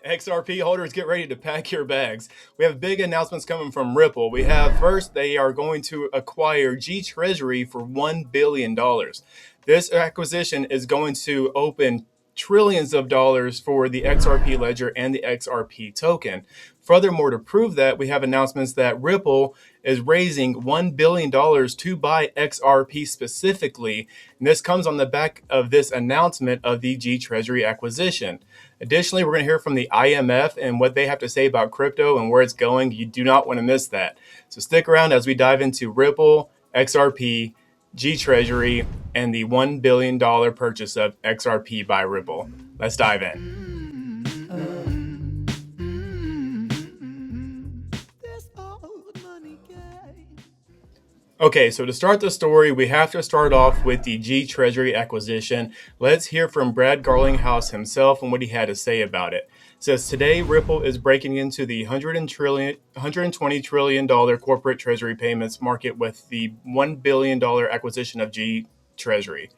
XRP holders, get ready to pack your bags. We have big announcements coming from Ripple. We have first, they are going to acquire GTreasury for $1 billion. This acquisition is going to open trillions of dollars for the XRP ledger and the XRP token. Furthermore, to prove that, we have announcements that Ripple is raising $1 billion to buy XRP specifically. And this comes on the back of this announcement of the GTreasury acquisition. Additionally, we're going to hear from the IMF and what they have to say about crypto and where it's going. You do not want to miss that. So stick around as we dive into Ripple, XRP, GTreasury, and the $1 billion purchase of XRP by Ripple. Let's dive in. Okay, so to start the story, we have to start off with the GTreasury acquisition. Let's hear from Brad Garlinghouse himself and what he had to say about it. It says, today, Ripple is breaking into the $120 trillion corporate treasury payments market with the $1 billion acquisition of GTreasury.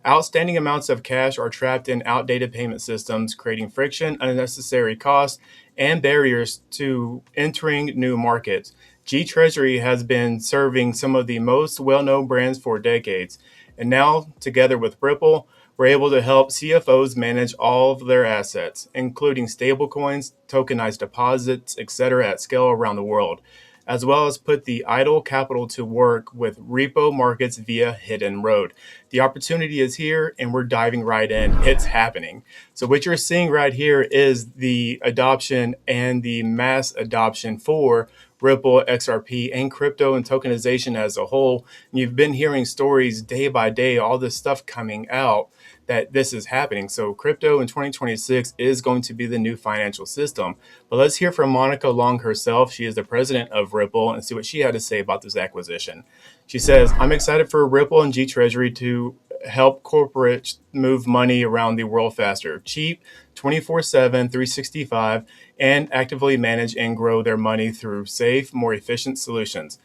Outstanding amounts of cash are trapped in outdated payment systems, creating friction, unnecessary costs, and barriers to entering new markets. GTreasury has been serving some of the most well-known brands for decades, and now, together with Ripple, we're able to help CFOs manage all of their assets, including stablecoins, tokenized deposits, etc., at scale around the world, as well as put the idle capital to work with repo markets via Hidden Road. The opportunity is here, and we're diving right in. It's happening. So what you're seeing right here is the adoption and the mass adoption for Ripple, XRP, and crypto and tokenization as a whole. And you've been hearing stories day by day, all this stuff coming out that this is happening. So crypto in 2026 is going to be the new financial system. But let's hear from Monica Long herself. She is the president of Ripple, and see what she had to say about this acquisition. She says, I'm excited for Ripple and GTreasury to help corporates move money around the world faster, cheap, 24/7, 365, and actively manage and grow their money through safe, more efficient solutions.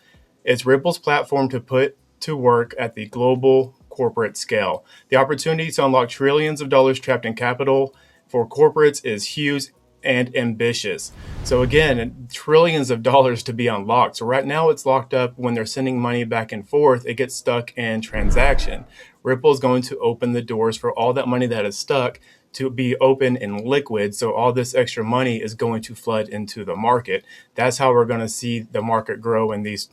It's Ripple's platform to put to work at the global corporate scale. The opportunity to unlock trillions of dollars trapped in capital for corporates is huge and ambitious. So again, trillions of dollars to be unlocked. So right now it's locked up. When they're sending money back and forth, it gets stuck in transaction. Ripple is going to open the doors for all that money that is stuck to be open and liquid. So all this extra money is going to flood into the market. That's how we're going to see the market grow, and these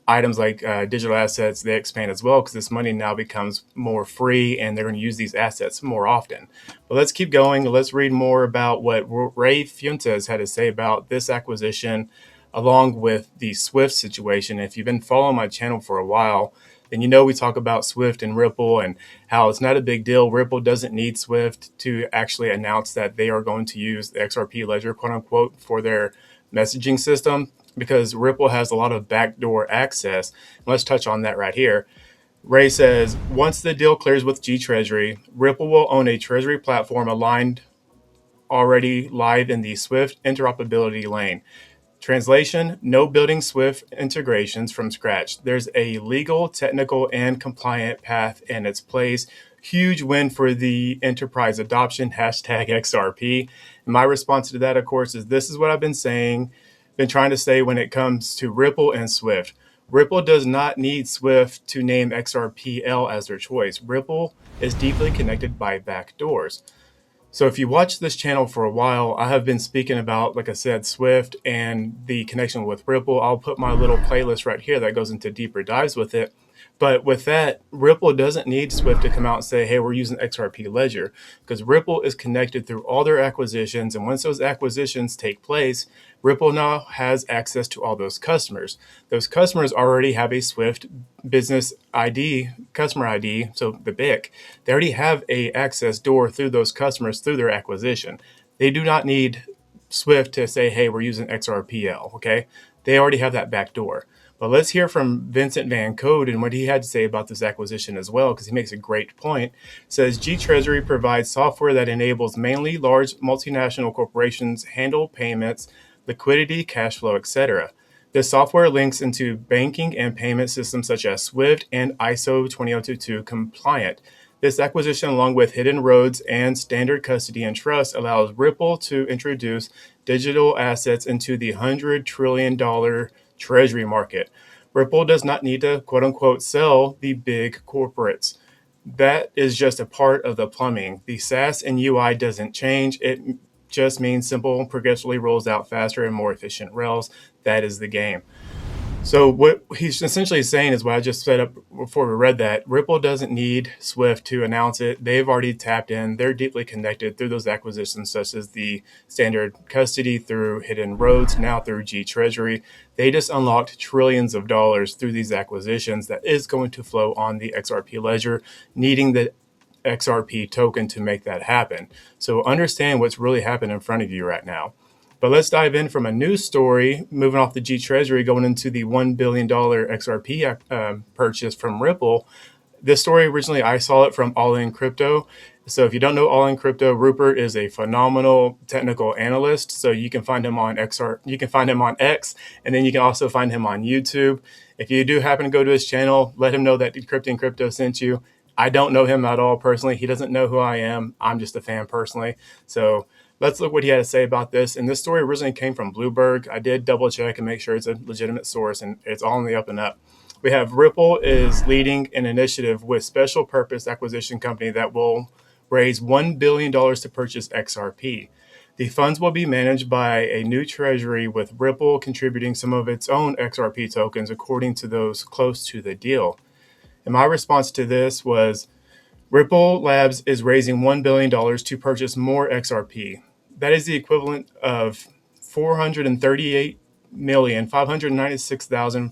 items like digital assets, they expand as well, because this money now becomes more free and they're going to use these assets more often. But let's keep going. Let's read more about what Ray Fuentes had to say about this acquisition, along with the Swift situation. If you've been following my channel for a while, then you know we talk about Swift and Ripple and how it's not a big deal. Ripple doesn't need Swift to actually announce that they are going to use the XRP ledger, quote unquote, for their messaging system, because Ripple has a lot of backdoor access. Let's touch on that right here. Ray says, once the deal clears with GTreasury, Ripple will own a treasury platform aligned already live in the Swift interoperability lane. Translation, no building Swift integrations from scratch. There's a legal, technical, and compliant path in its place. Huge win for the enterprise adoption, hashtag XRP. And my response to that, of course, is this is what I've been trying to say when it comes to Ripple and Swift. Ripple does not need Swift to name XRPL as their choice. Ripple is deeply connected by backdoors. So if you watch this channel for a while, I have been speaking about, like I said, Swift and the connection with Ripple. I'll put my little playlist right here that goes into deeper dives with it. But with that, Ripple doesn't need Swift to come out and say, hey, we're using XRP Ledger, because Ripple is connected through all their acquisitions. And once those acquisitions take place, Ripple now has access to all those customers. Those customers already have a Swift business ID, customer ID, so the BIC. They already have a access door through those customers through their acquisition. They do not need Swift to say, hey, we're using XRPL, okay? They already have that back door. But let's hear from Vincent Van Code and what he had to say about this acquisition as well, because he makes a great point. It says, GTreasury provides software that enables mainly large multinational corporations handle payments, liquidity, cash flow, etc. This software links into banking and payment systems such as Swift and ISO 20022 compliant. This acquisition, along with hidden roads and standard custody and trust, allows Ripple to introduce digital assets into the $100 trillion treasury market. Ripple does not need to, quote unquote, sell the big corporates. That is just a part of the plumbing. The SaaS and UI doesn't change. It just means simple, progressively rolls out faster and more efficient rails. That is the game. So what he's essentially saying is what I just set up before we read that. Ripple doesn't need Swift to announce it. They've already tapped in. They're deeply connected through those acquisitions, such as the standard custody, through hidden roads, now through GTreasury. They just unlocked trillions of dollars through these acquisitions that is going to flow on the XRP ledger, needing the XRP token to make that happen. So understand what's really happening in front of you right now. But let's dive in from a news story, moving off the GTreasury, going into the $1 billion XRP purchase from Ripple. This story, originally, I saw it from All In Crypto. So if you don't know All In Crypto, Rupert is a phenomenal technical analyst. So you can find him on you can find him on X, and then you can also find him on YouTube. If you do happen to go to his channel, let him know that Decrypting Crypto sent you. I don't know him at all personally. He doesn't know who I am. I'm just a fan personally. So let's look what he had to say about this. And this story originally came from Bloomberg. I did double check and make sure it's a legitimate source, and it's all on the up and up. We have Ripple is leading an initiative with special purpose acquisition company that will raise $1 billion to purchase XRP. The funds will be managed by a new treasury, with Ripple contributing some of its own XRP tokens, according to those close to the deal. And my response to this was, Ripple Labs is raising $1 billion to purchase more XRP. That is the equivalent of 438,596,491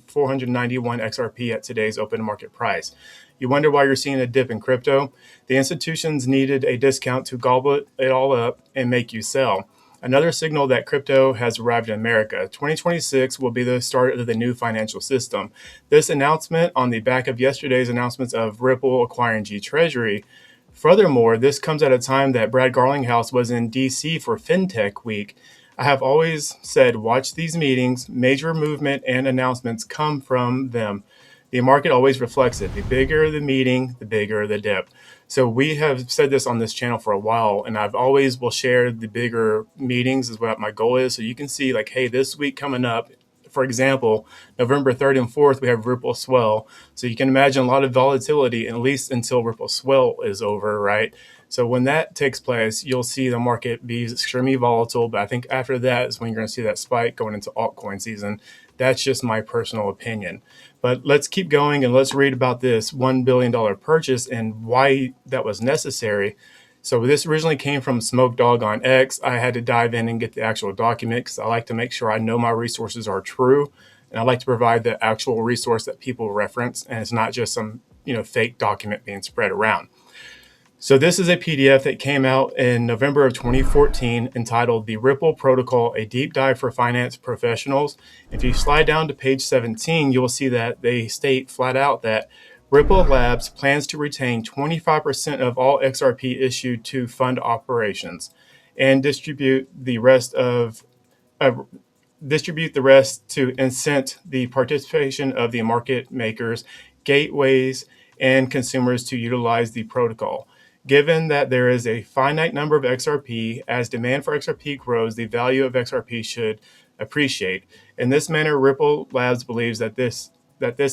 XRP at today's open market price. You wonder why you're seeing a dip in crypto? The institutions needed a discount to gobble it all up and make you sell. Another signal that crypto has arrived in America. 2026 will be the start of the new financial system. This announcement on the back of yesterday's announcements of Ripple acquiring GTreasury. Furthermore, this comes at a time that Brad Garlinghouse was in DC for FinTech Week. I have always said, watch these meetings. Major movement and announcements come from them. The market always reflects it. The bigger the meeting, the bigger the dip. So we have said this on this channel for a while, and I've always will share the bigger meetings is what my goal is. So you can see, like, hey, this week coming up, for example, November 3rd and 4th, we have Ripple Swell. So you can imagine a lot of volatility, at least until Ripple Swell is over, right? So when that takes place, you'll see the market be extremely volatile. But I think after that is when you're going to see that spike going into altcoin season. That's just my personal opinion. But let's keep going and let's read about this $1 billion purchase and why that was necessary. So this originally came from Smoke Dog on X. I had to dive in and get the actual document because I like to make sure I know my resources are true. And I like to provide the actual resource that people reference. And it's not just some fake document being spread around. So this is a PDF that came out in November of 2014 entitled The Ripple Protocol, a Deep Dive for Finance Professionals. If you slide down to page 17, you'll see that they state flat out that Ripple Labs plans to retain 25% of all XRP issued to fund operations and distribute the rest to incent the participation of the market makers, gateways, and consumers to utilize the protocol. Given that there is a finite number of XRP, as demand for XRP grows, the value of XRP should appreciate. In this manner, Ripple Labs believes that this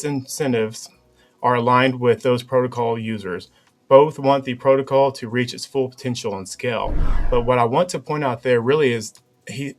incentives are aligned with those protocol users. Both want the protocol to reach its full potential and scale. But what I want to point out there really is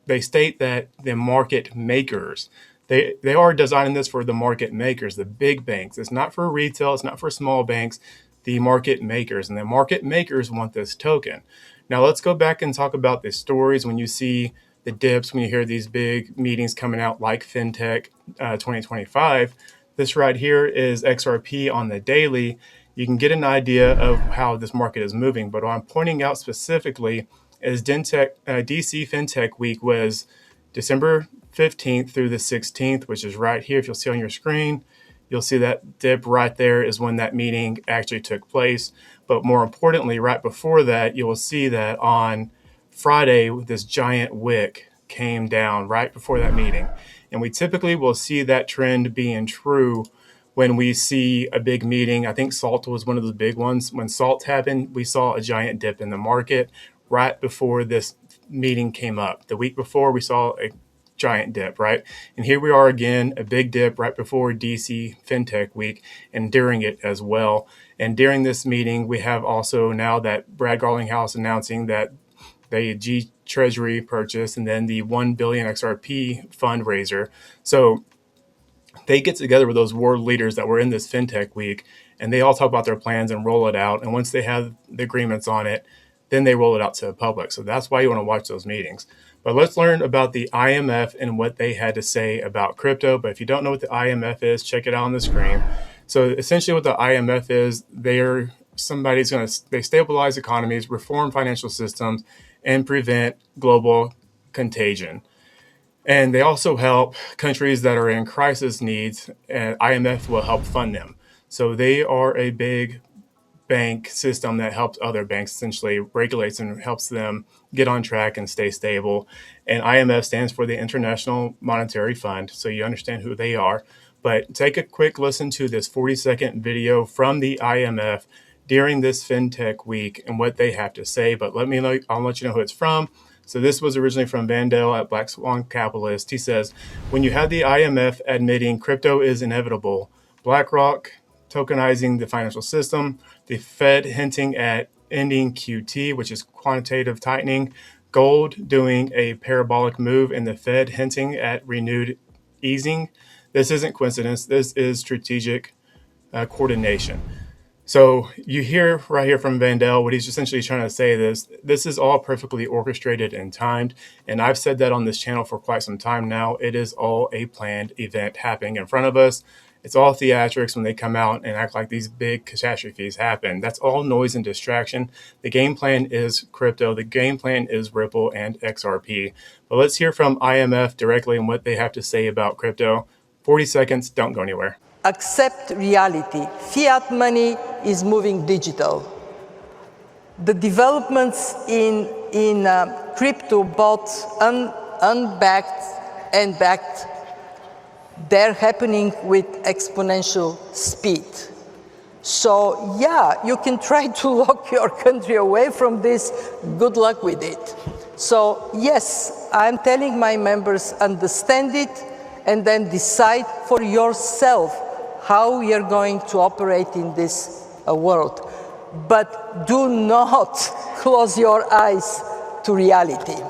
they state that the market makers, they are designing this for the market makers, the big banks. It's not for retail. It's not for small banks. The market makers, and the market makers want this token. Now let's go back and talk about the stories when you see the dips, when you hear these big meetings coming out like FinTech 2025. This right here is XRP on the daily. You can get an idea of how this market is moving, but what I'm pointing out specifically is DC FinTech Week was December 15th through the 16th, which is right here. If you'll see on your screen, you'll see that dip right there is when that meeting actually took place. But more importantly, right before that, you will see that on Friday, this giant wick came down right before that meeting. And we typically will see that trend being true when we see a big meeting. I think SALT was one of the big ones. When SALT happened, we saw a giant dip in the market right before this meeting came up. The week before, we saw a giant dip, right? And here we are again, a big dip right before DC FinTech Week and during it as well. And during this meeting, we have also now that Brad Garlinghouse announcing that the GTreasury purchase and then the 1 billion XRP fundraiser. So they get together with those world leaders that were in this FinTech Week, and they all talk about their plans and roll it out. And once they have the agreements on it, then they roll it out to the public. So that's why you want to watch those meetings. But let's learn about the IMF and what they had to say about crypto. But if you don't know what the IMF is, check it out on the screen. So essentially what the IMF is, they stabilize economies, reform financial systems, and prevent global contagion. And they also help countries that are in crisis needs, and IMF will help fund them. So they are a big bank system that helps other banks, essentially regulates and helps them get on track and stay stable. And IMF stands for the International Monetary Fund, so you understand who they are. But take a quick listen to this 40-second video from the IMF during this FinTech Week and what they have to say. But I'll let you know who it's from. So this was originally from Vandal at Black Swan Capitalist. He says, when you have the IMF admitting crypto is inevitable, BlackRock tokenizing the financial system, the Fed hinting at ending QT, which is quantitative tightening, gold doing a parabolic move, and the Fed hinting at renewed easing, this isn't coincidence. This is strategic coordination. So you hear right here from Vandal what he's essentially trying to say this is all perfectly orchestrated and timed. And I've said that on this channel for quite some time now. It is all a planned event happening in front of us. It's all theatrics when they come out and act like these big catastrophes happen. That's all noise and distraction. The game plan is crypto. The game plan is Ripple and XRP. But let's hear from IMF directly and what they have to say about crypto. 40 seconds, don't go anywhere. Accept reality. Fiat money is moving digital. The developments in crypto, both unbacked and backed, they're happening with exponential speed. So yeah, you can try to lock your country away from this. Good luck with it. So yes, I'm telling my members, understand it and then decide for yourself how you're going to operate in this world. But do not close your eyes to reality.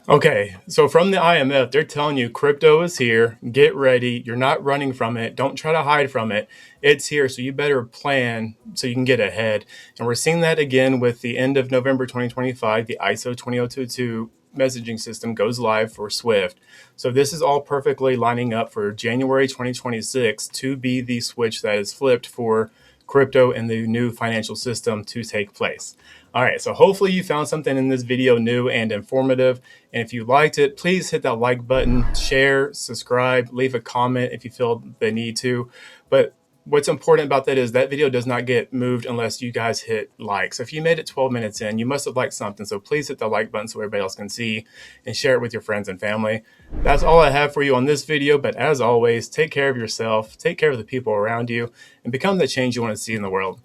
Okay, so from the IMF, they're telling you crypto is here. Get ready. You're not running from it. Don't try to hide from it. It's here, so you better plan so you can get ahead. And we're seeing that again with the end of November 2025, the ISO 20022 messaging system goes live for Swift. So this is all perfectly lining up for January 2026 to be the switch that is flipped for crypto and the new financial system to take place. All right, so hopefully you found something in this video new and informative. And if you liked it, please hit that like button, share, subscribe, leave a comment if you feel the need to. But what's important about that is that video does not get moved unless you guys hit like. So if you made it 12 minutes in, you must have liked something. So please hit the like button so everybody else can see and share it with your friends and family. That's all I have for you on this video. But as always, take care of yourself, take care of the people around you, and become the change you want to see in the world.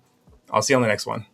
I'll see you on the next one.